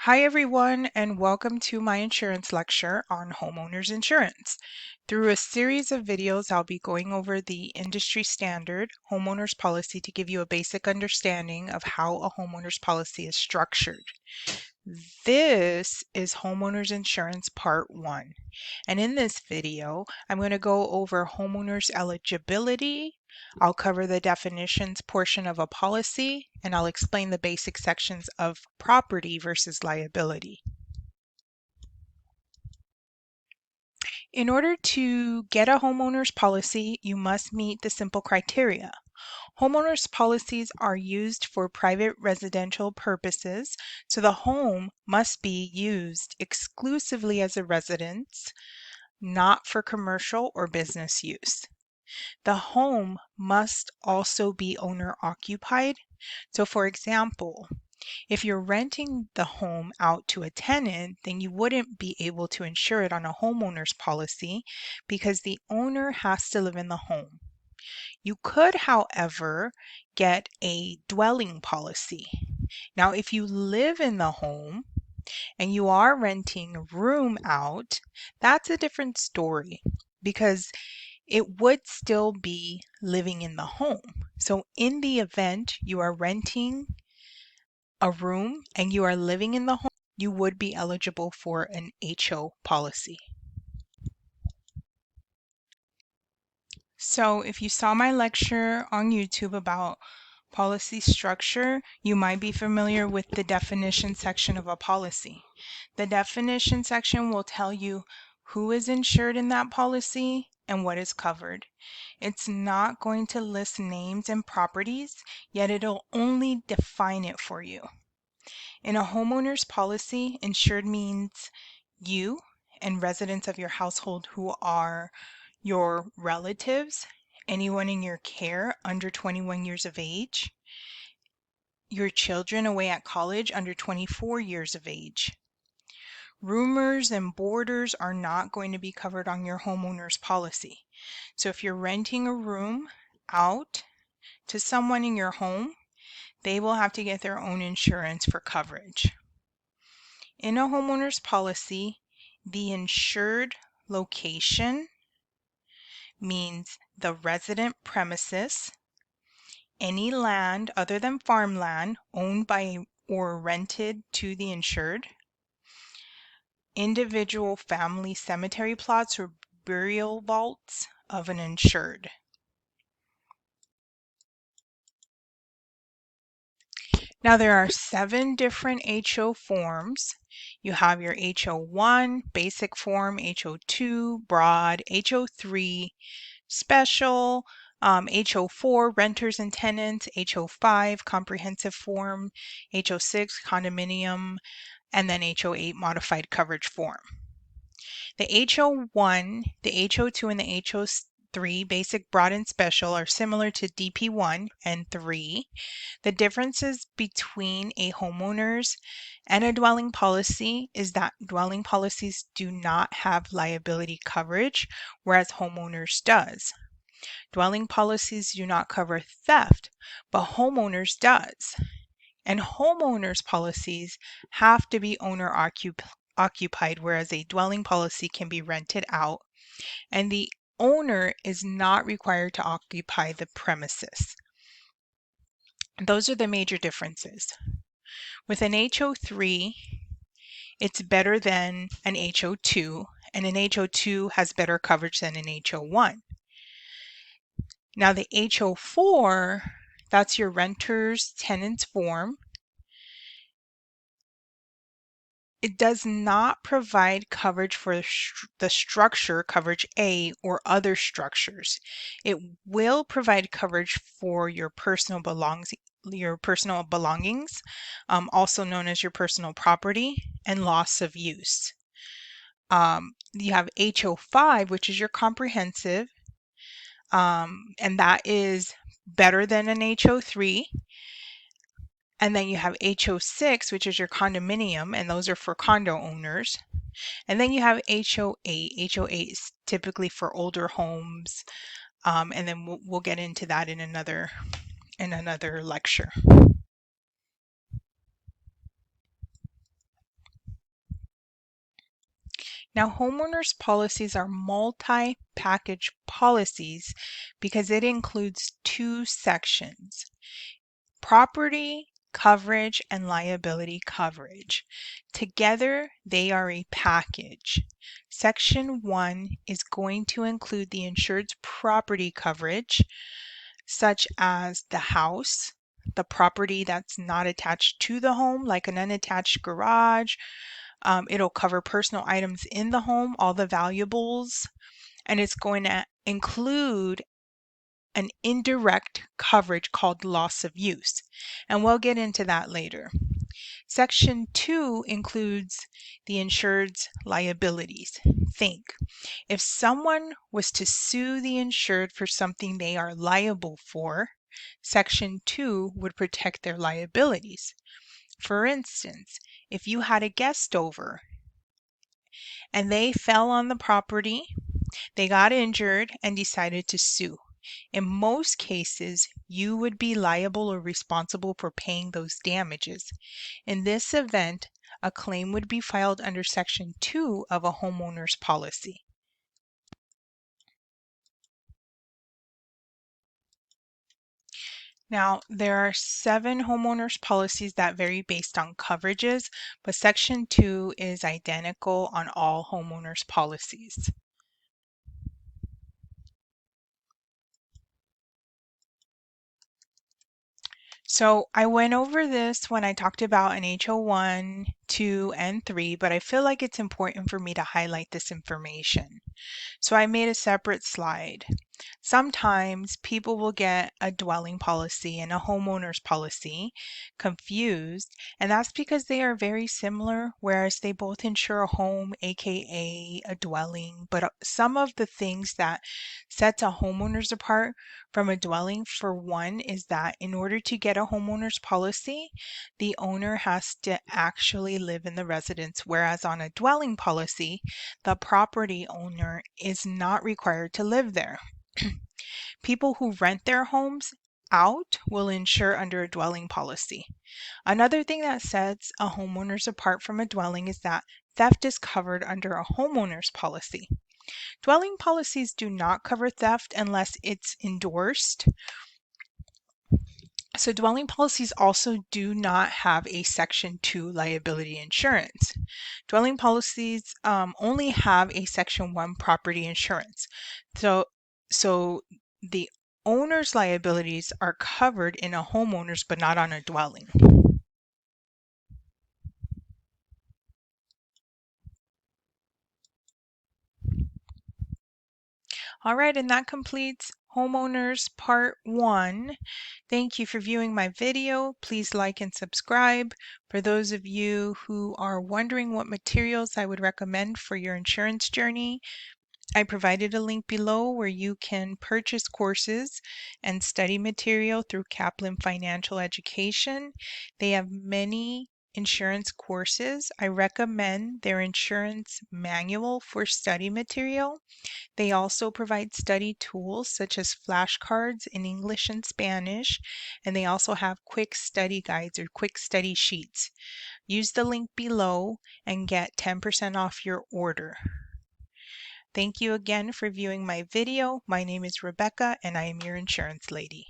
Hi everyone, and welcome to my insurance lecture on homeowners insurance. Through a series of videos, I'll be going over the industry standard homeowners policy to give you a basic understanding of how a homeowners policy is structured. This is homeowners insurance part 1. And in this video, I'm going to go over homeowners eligibility. I'll cover the definitions portion of a policy, and I'll explain the basic sections of property versus liability. In order to get a homeowner's policy, you must meet the simple criteria. Homeowners policies are used for private residential purposes, so the home must be used exclusively as a residence, not for commercial or business use. The home must also be owner occupied. So for example, if you're renting the home out to a tenant, then you wouldn't be able to insure it on a homeowner's policy because the owner has to live in the home. You could, however, get a dwelling policy. Now, if you live in the home and you are renting a room out, that's a different story because it would still be living in the home. So in the event you are renting a room and you are living in the home, you would be eligible for an HO policy. So if you saw my lecture on YouTube about policy structure, you might be familiar with the definition section of a policy. The definition section will tell you who is insured in that policy and what is covered. It's not going to list names and properties, yet it'll only define it for you. In a homeowner's policy, insured means you and residents of your household who are your relatives, anyone in your care under 21 years of age, your children away at college under 24 years of age. Roomers and boarders are not going to be covered on your homeowner's policy. So if you're renting a room out to someone in your home, they will have to get their own insurance for coverage. In a homeowner's policy, the insured location means the resident premises, any land other than farmland owned by or rented to the insured, individual family cemetery plots or burial vaults of an insured. Now there are 7 different HO forms. You have your HO1, basic form, HO2, broad, HO3, special, HO4, renters and tenants, HO5, comprehensive form, HO6, condominium, and then HO8, modified coverage form. The HO1, the HO2, and the HO3, basic, broad, and special, are similar to DP1 and 3. The differences between a homeowner's and a dwelling policy is that dwelling policies do not have liability coverage, whereas homeowners does. Dwelling policies do not cover theft, but homeowners does. And homeowners policies have to be owner occupied, whereas a dwelling policy can be rented out, and the owner is not required to occupy the premises. Those are the major differences. With an HO3, it's better than an HO2, and an HO2 has better coverage than an HO1. Now the HO4, that's your renters tenants form. It does not provide coverage for the structure, coverage A, or other structures. It will provide coverage for your personal belongings, also known as your personal property, and loss of use. You have HO5, which is your comprehensive, and that is better than an HO3. And then you have HO6, which is your condominium, and those are for condo owners. And then you have HO8. HO8 is typically for older homes, and then we'll get into that in another lecture. Now, homeowners policies are multi-package policies because it includes two sections: property coverage and liability coverage. Together, they are a package. Section 1 is going to include the insured's property coverage, such as the house, the property that's not attached to the home, like an unattached garage. It'll cover personal items in the home, all the valuables, and it's going to include an indirect coverage called loss of use. And we'll get into that later. Section 2 includes the insured's liabilities. Think, if someone was to sue the insured for something they are liable for, Section 2 would protect their liabilities. For instance, if you had a guest over and they fell on the property, they got injured and decided to sue. In most cases, you would be liable or responsible for paying those damages. In this event, a claim would be filed under Section 2 of a homeowner's policy. Now, there are 7 homeowners policies that vary based on coverages, but Section 2 is identical on all homeowners policies. So I went over this when I talked about an HO1, 2, and 3, but I feel like it's important for me to highlight this information. So I made a separate slide. Sometimes people will get a dwelling policy and a homeowner's policy confused, and that's because they are very similar, whereas they both insure a home, aka a dwelling. But some of the things that sets a homeowner's apart from a dwelling, for one, is that in order to get a homeowner's policy, the owner has to actually live in the residence, whereas on a dwelling policy, the property owner is not required to live there. People who rent their homes out will insure under a dwelling policy. Another thing that sets a homeowner's apart from a dwelling is that theft is covered under a homeowner's policy. Dwelling policies do not cover theft unless it's endorsed. So dwelling policies also do not have a Section 2 liability insurance. Dwelling policies only have a Section 1 property insurance. So the owner's liabilities are covered in a homeowner's but not on a dwelling. All right, and that completes Homeowners Part 1. Thank you for viewing my video. Please like and subscribe. For those of you who are wondering what materials I would recommend for your insurance journey, I provided a link below where you can purchase courses and study material through Kaplan Financial Education. They have many insurance courses. I recommend their insurance manual for study material. They also provide study tools such as flashcards in English and Spanish, and they also have quick study guides or quick study sheets. Use the link below and get 10% off your order. Thank you again for viewing my video. My name is Rebecca and I am your insurance lady.